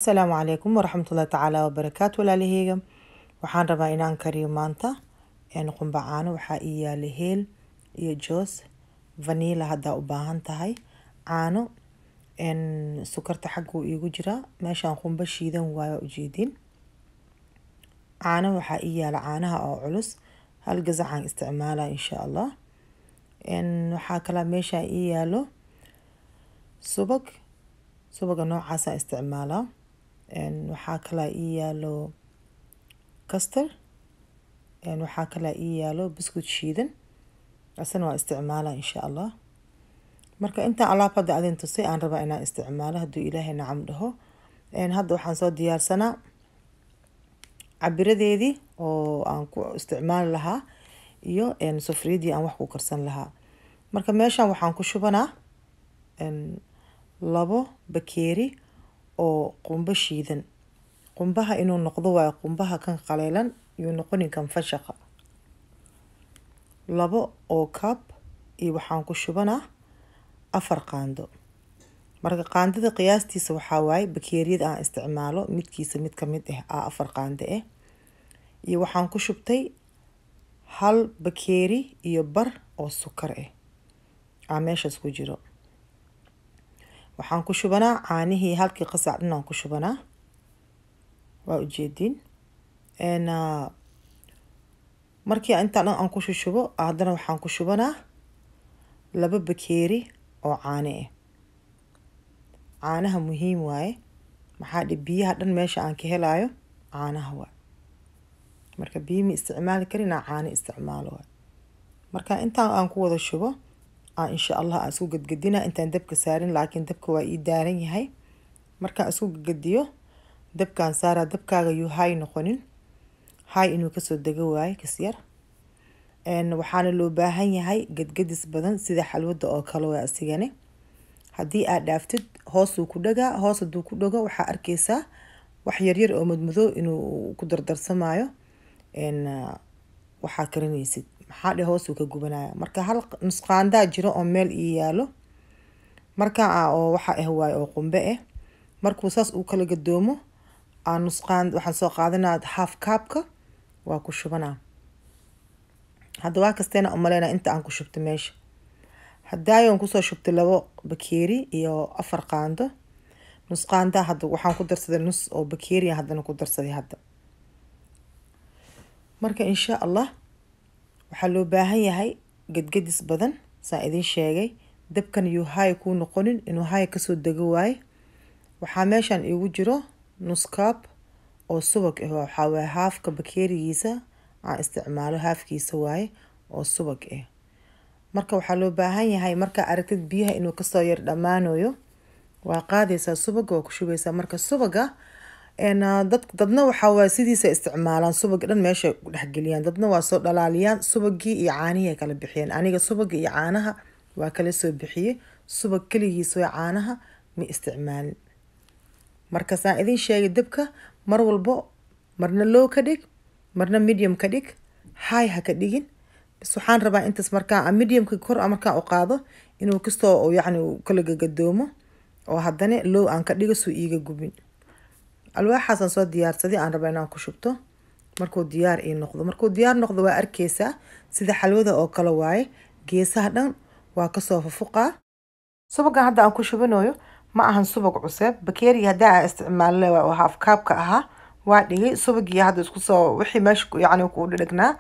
السلام عليكم ورحمة الله تعالى وبركاته walaalaheyga waxaan rabaa inaan kariyo maanta qumba caano waxaa ii yaala heel iyo joos vanilla haddaa u baahan tahay caano sukarta xaguu iigu jiraa meeshaan qumba shiidan waayo ujeedin caano waxaa ii yaala caanaha oo culus hal gasacaan isticmaalaa insha Allah waxaa kala meeshaan ii yaalo subaga noocaasa isticmaalaa waxaa kala ii yaalo custard waxaa kala ii yaalo biscuit shiidan asana waa isticmaalaa insha Allah marka inta alaab hadda adin tusay aan rabaa inaan isticmaalo hadduu ilaahay nacam dhaho hadda waxaan soo diyaarsanaa cabiradeedii oo aan ku isticmaali lahaa iyo sufriyadii aan wax ku karsan lahaa marka meeshaan waxaan ku shubanaa 2 bakeeri oo qumba shiidan qumbaha inuu noqdo waa qumbaha kan qaleelan iyo noqonin kan fashaqa 2 oo cup iyo waxaan ku shubanaa 4 qaando marka qaandada qiyaastiisa waxaa waaye bakeeriyada aan isticmaalo midkiisa mid ka mid ah 4 qaando iyo waxaan ku shubtay 1 bakeeri iyo bar oo sukar aan meeshaas ku jiro waxaan ku shubanaa caanihii halkii qasac dhanaan ku shubanaa waa ujeedin markii intaan aan ku shubo haddana waxaan ku shubanaa 2 bakeeri oo caano caanaha muhiim waaye maxaa dhib biyaha dhan meesha aan ka helayo caanaha waa marka biyo ma isticmaali karin caano isticmaalo marka intaan aan ku wada shubo insha Allah aan isku gadgadina intaan dabka saarin laakiin dabka waa ii daaran yahay marka isku gadgadiyo dabkaan saara dabkaaga yu high noqonin high inuu ka soo dago waaye kasyar waxaana loo baahan yahay gadgadis badan sida xalwada oo kale waa asigane haddii aad dhaaftid hoos uu ku dhagaa hoos haduu ku dhago waxaa arkaysaa wax yar oo madmadow inuu ku dardarsamayo waxaa karinaysid maxaa hoos uu ka gubanaya marka hal nusqaandaa jiro oo meel ii yaalo marka oo waxa waay oo qumbe markuu saas uu kala gadoomo aan nusqaan waxaan soo qaadanaa half cup-ka waa ku shubanaa hadda waa kasteena umaleena inta aan ku shubto meesha haddaayoon kusoo shubtay 2 bakeeri iyo 4 qaando nusqaandaa hadda waxaan ku darsaday nus oo bakeeri haddana ku darsaday hadda marka insha Allah waxaa loo baahan yahay gadgadis badan saa idin sheegay dabkan yu high ku noqonin inuu high ka soo dago waaye waxaa meeshaan igu jiro nus cup oo subag waxaa waaye half-ka bakeerigiisa aan isticmaalo half-kiisa waaye oo subag marka waxaa loo baahan yahay marka aragtid biyaha inuu ka soo yar dhamaanayo waa qaadaysaa subaga oo ku shubaysaa marka subaga dadna waxaa waa sidiisa isticmaalaan subag dhan meesha ku dhex geliyaan dadna waa soo dhalaaliyaan subagii iyo caanihii kala bixiyeen aniga subaga iyo caanaha waa kala soo bixiyay subag kaligiisa oo caanaha ma isticmaalin marka saan idin sheegay dabka mar walbo marna low ka dhig marna medium ka dhig high ha ka dhigin bas waxaan rabaa intaas markaa medium ka kor markaa u qaado inuu kastoo oo yacni kala gadoomo oo haddana low aan ka dhigo soo iiga gubin alwaaxaasaan soo diyaarsaday aan rabaa inaan ku shubto markuu diyaar noqdo markuu diyaar noqdo waa arkaysaa sida xalwada oo kale waaye geesaha dhan waa kasoo fufuqaa subagan hadda aan ku shubanayo ma ahan subag cusub bakeeriga hadda aan isticmaalay waa half cup-ka ahaa waa dhigay subagii hadda isku soo wixii meesha yacni ku dhadhagnaa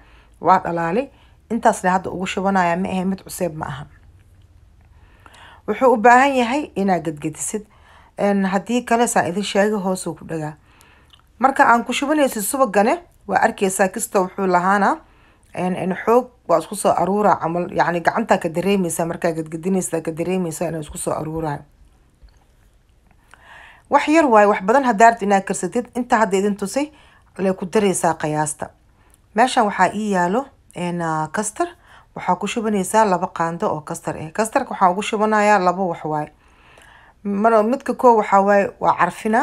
waa dhalaalay intaasna hadda ugu shubanaya ma ahay mid cusub ma aha wuxuu u baahan yahay inaad gadgadisid haddii kale saa idin sheegay hoos uu ku dhagaa marka aan ku shubanaysid subagane waa arkaysaa kasta wuxuu lahaana xoog waa isku soo aruura camal yacni gacanta ka dareemaysaa markaa gadgadinaysa ka dareemaysaa inuu isku soo aruurayo wax yar waaye wax badan haddaad inaad karsatid inta hadda idin tusay lee ku daraysaa qiyaasta meeshaan waxaa ii yaalo custard waxaa ku shubanaysaa 2 qaando oo custard custardka waxaan ugu shubanayaa 2 wax waaye midka koo waxaa waaye waa carfina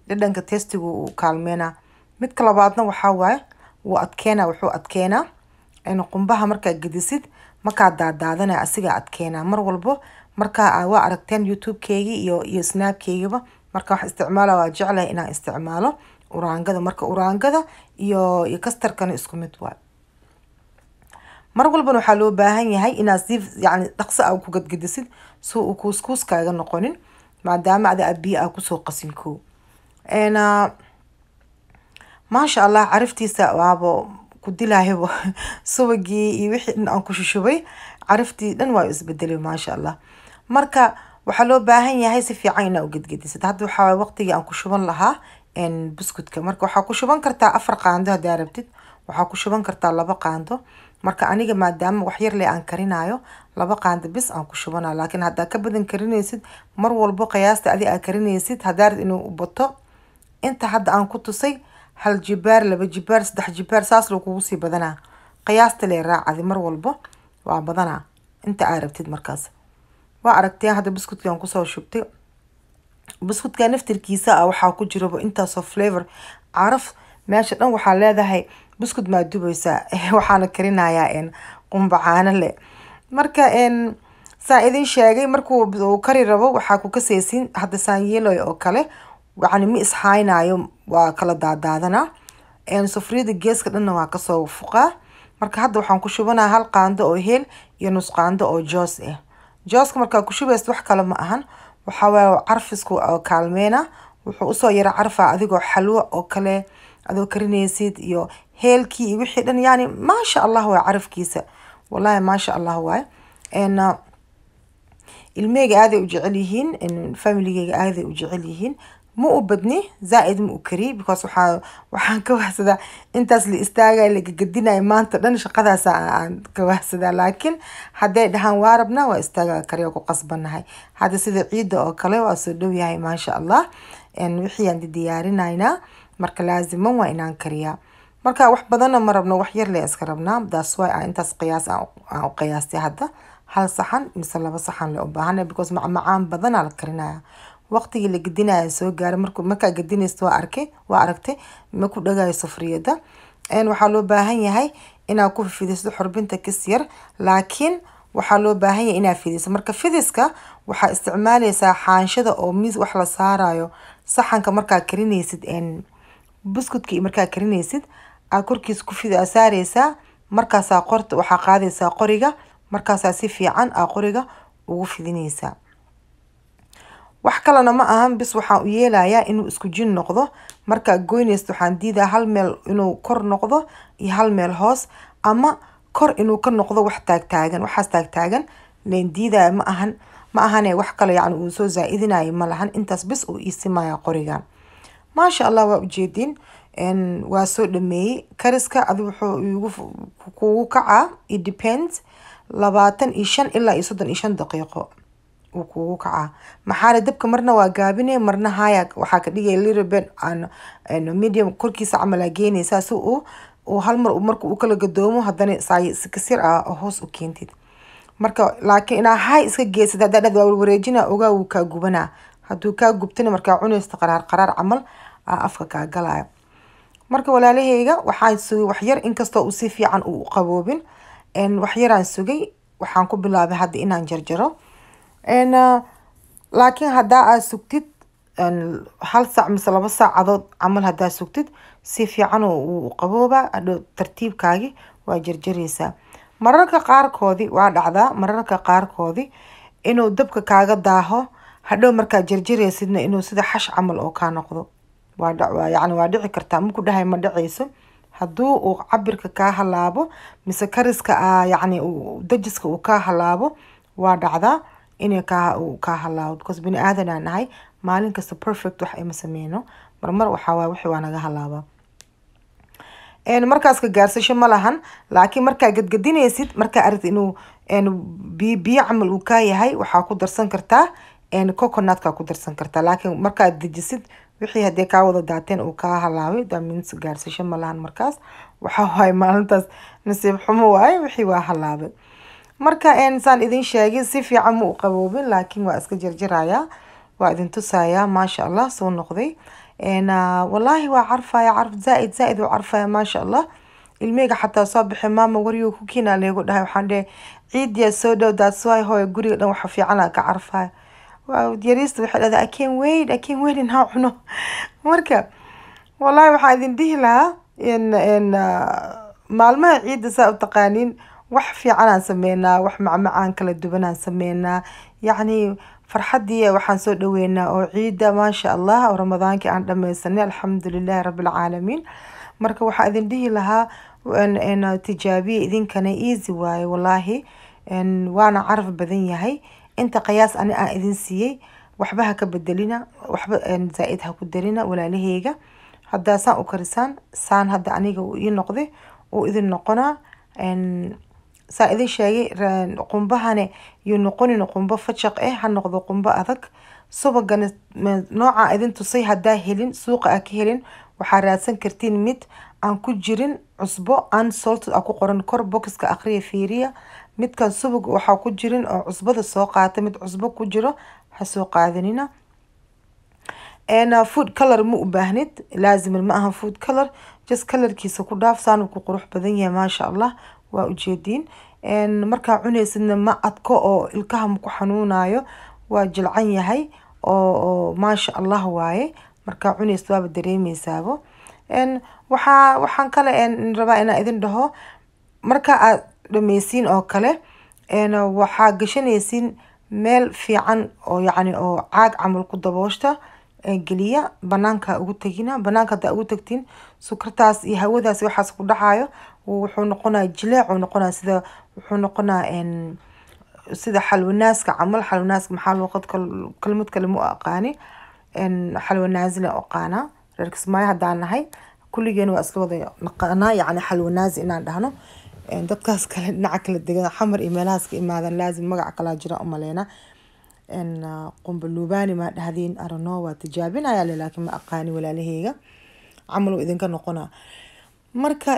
dhadhanka tastigu uu kaalmeena midka labaadna waxaa waaye wuu adkeena wuxuu adkeena qumbaha markaa gadisid markaa daadaadanaya asiga adkeena mar walbo marka waa aragteen YouTube-keygii iyo Snap-keygaba marka wax isticmaala waa jeclahay inaan isticmaalo uraangada. marka uraangada iyo kastarkana isku mid waay. mar walbana waxaa loo baahan yahay inaad si yani dhaqso ah ku gadgadisid si uu kuuskuus kaaga noqonin, maadaama ada biyo kusoo qasin koo. maasha allah caraftiisa waaba ku dilaayo subagii iyo wixii dhan aan ku shushubay, caraftii dhan waa isbedelay maasha allah. marka waxaa loo baahan yahay si fiican inaad u gadgadisid. hadda waxaa waqtigii aan ku shuban lahaa buskudka. marka waxaa ku shuban kartaa 4 qaando hadaa rabtid, waxaa ku shuban kartaa 2 qaando. marka aniga maadaama wax yar le aan karinayo 2 qaando bis aan ku shubana, laakiin hadaa ka badan karinaysid mar walbo qiyaasta adi aad karinaysid hadaa rabtid inuu u bato inta hadda aan ku tusay 1 jibaar 2 jibaar 3 jibaar saas loo kugu sii badanaa. qiyaasta le raacadi mar walbo waa badanaa inta aad rabtid. markaas waa aragteen hadda buskudkan kusoo shubtay. buskudka naftirkiisa waxaa ku jiro intaasoo flavor caraf meesha dhan. waxaa leedahay buskud maa dubaysaa waxaana karinayaa qumba caano le. marka saa idin sheegay markuu kari rabo waxaa ku kasaysin hadda saan yeeloy oo kale, yani ma ishaaynayo waa kala daadaadana. sufriyada geeska dhanna waa kasoo fuqaa. marka hadda waxaan ku shubanaa 1 qaando oo heel iyo nus qaando oo joos ah. jooska markaa ku shubaysid wax kale ma ahan, waxaa waaye carfisku oo kaalmeena. wuxuu usoo yara carfaa adigoo xalwo oo kale adoo karinaysid iyo heelkii iyo wixii dhan, yani maasha allah waa carafkiisa wallahi maasha allah waay. ilmeyga aaday u jecel yihiin, familigeyga aaday u jecel yihiin. ma u badni zaaid ma u kari because waxaan ka wahsadaa intaas la istaagay la gagadinayo maanta dhan shaqadaas aan ka wahsadaa. laakiin haday dhahaan waa rabnaa waa istaaga kariyo ku qasbanahay. hadda sida ciida oo kale waa soo dhow yahay maasha allah. wixii aan diyaarinaynaa marka laaziman waa inaan kariyaa. marka wax badanna ma rabno, wax yar le iska rabnaa. that's why aan intaas qiyaas aan u qiyaastay. hadda 1 saxan mise 2 saxan le u baahanay because macmacaan badan la karinaya. waqtigii la gadinayo soo gaaray. markaa gadinaysto waa aragtay ma ku dhagayo sufriyada. waxaa loo baahan yahay inaad ku fidiso xurbinta kis yar, laakiin waxaa loo baahan yahay inaad fidiso. marka fidiska waxaa isticmaalaysaa xaanshada oo miis wax la saarayo saxanka markaa karinaysid buskudka. markaa karinaysid aad korkiisa ku saaraysaa. markaasaa qorta waxaa qaadaysaa qoriga, markaasaa si fiican aa qoriga ugu fidinaysaa. wax kalena ma ahan, bis waxaan u yeelayaa inuu isku jin noqdo. markaa goynaysto waxaan diidaa 1 meel inuu kor noqdo iyo 1 meel hoos, ama kor inuu ka noqdo wax taagtaagan. waxaas taagtaagan leen diidaya ma ahane wax kale yani uu soo zaaidinayo ma lahan. intaas bis uu isimaya qorigan. maasha allah waa ujeedin. waa soo dhameeyey kariska. adi wuxuu kugu kacaa it depends 25 ilaa 35 daqiiqo uu kugu kacaa. maxaana dabka marna waa gaabine marna haya waxaa ka dhigay little bit medium korkiisa camal aa geynaysaa si uu hal mar markuu kala gadoomo haddana si kasir hoos u keentid. marka laakiin inaa hay iska geysid haddaa dhad waa wareejina ogaa wuu kaa gubanaa. hadduu kaa gubtana markaa cunaysta qaraar camal afka kaa galaayo. marka walaalaheyga waxaan sugay wax yar inkastoo uu si fiican u qaboobin. wax yaraan sugay waxaan ku bilaabay hadda inaan jarjaro. laakiin hadaa aad sugtid 1 saac mise 2 saacadood camal hadaa sugtid si fiican uu qabooba hadhow tartiibkaagi waa jarjaraysaa. mararka qaarkoodi waa dhacdaa mararka qaarkoodi inuu dabka kaaga daaho hadhow markaa jarjaraysidna inuu sida xash camal oo kaa noqdo. waa dhici kartaa maku dhahay ma dhacayso. hadduu uu cabirka kaa halaabo mise kariska yani dajiska uu kaa halaabo waa dhacdaa inay kaa halaabo because bini aadan aan nahay maalin kasta perfect wax ima sameyno. marmar waxaa waay wixii waa naga halaaba. markaas ka gaarsasho ma lahan, laakiin markaa gadgadinaysid markaa aragtid inuu biyo camal uu kaa yahay waxaa ku darsan kartaa coconut-ka ku darsan kartaa. laakiin markaa dejisid wixii hadee kaa wada daateen uu kaa halaabay that means gaarsasho ma lahan. markaas waxaa waay maalintaas nasiib xumo waaye wixii waa halaabay. marka saan idin sheegay si fiican ma u qaboobin, laakiin waa iska jarjarayaa waa idin tusayaa maasha allah soo noqday. والله وعارفة عارف زائد وعارفة ما شاء الله الميجا حتى صبح ماما وريو كوكينا اللي يقول ده وحنا عيد يا سودا ودا سواي هو يقولي لو حفي عنها كعارفة yariista waxay dhahdaa I can't wait inaan cuno marka wallahi waxaa idin dhihi lahaa in maalmaha ciidda saa u taqaaniin wax fiican aan sameynaa wax macmacaan kala duwan aan sameynaa yacni farxadii waxaan soo dhaweynaa oo ciidda maasha allah oo ramadaankii aan dhammaysanay alxamdulillahi rabbilcaalamiin marka waxaa idin dhihi lahaa in tijaabiya idinkana easy waaye wallaahi waana caraf badan yahay inta qiyaas ani aan idin siiyey waxba ha ka bedelina waxba zaa'id ha ku darina walaalaheyga haddaa saan u karisaan saan hadda aniga uu ii noqday uu idin noqonaa saa idin sheegay qumbahane yuu noqonin qumbo fajaq ha noqdo qumbo adag subagana nooca idin tusay haddaa helin suuqa aa ka helin waxaa raadsan kartiin mid aan ku jirin cusbo unsalted aa ku qoran kor boxka aqriya fiiriya midkan subag waxaa ku jirin oo cusbada soo qaata mid cusbo ku jiro ha soo qaadanina food color ma u baahnid laazim ma aha food color just colorkiisa ku dhaaf saan ku qurux badan yahay maasha allah waa ujeediin markaa cunaysidna ma adko oo ilkaha ma ku xanuunayo waa jilcan yahay oo maasha allah waaye markaa cunaysid waaba dareemeysaabo waxaan kale rabaa inaan idin dhaho marka aad dhameysiin oo kale waxaa gashanaysiin meel fiican oo yacni oo caag camal ku dabooshta geliya banaanka ugu tagina banaanka haddaa ugu tagtiin sukartaas iyo hawadaas waxaas ku dhacayo wuxuu noqonaa jileec uu noqonaa sida wuxuu noqonaa sida xalwanaaska camal xalwanaaska maxaa luuqad kalmad kale mu aqaani xalwanaazina aqaana reer Kismaayo haddaan nahay kulligeena waa isla wada naqaanaa yacni xalwanaaz inaan dhahno dadkaas kale dhinaca kala degan xamar iyo meelahaas ka imaadan laazim magac kala jira u maleena qumba luubaani ma dhahdeen arano waa tijaabinaya laakiin ma aqaani walaalaheyga camal uu idinka noqonaa marka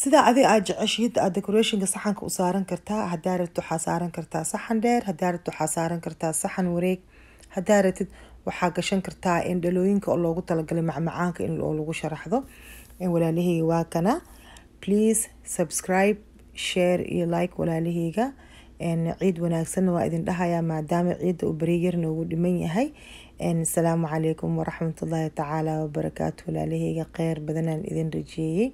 sida aad jeceshid aad decorationka saxanka u saaran kartaa hadaa rabto waxaa saaran kartaa saxan dheer hadaa rabto waxaa saaran kartaa saxan wareeg hadaa rabtid waxaa gashan kartaa dhalooyinka oo loogu talagalay macmacaanka in lagu sharaxdo walaalaheyga waa kana please subscribe share iyo like walaalaheyga ciid wanaagsan waa idin dhahayaa maadaama ciidda uu bari yar noogu dhiman yahay السلام عليكم ورحمة الله تعالى وبركاته. walaalaheyga kheyr badanaan idin rajeeyay.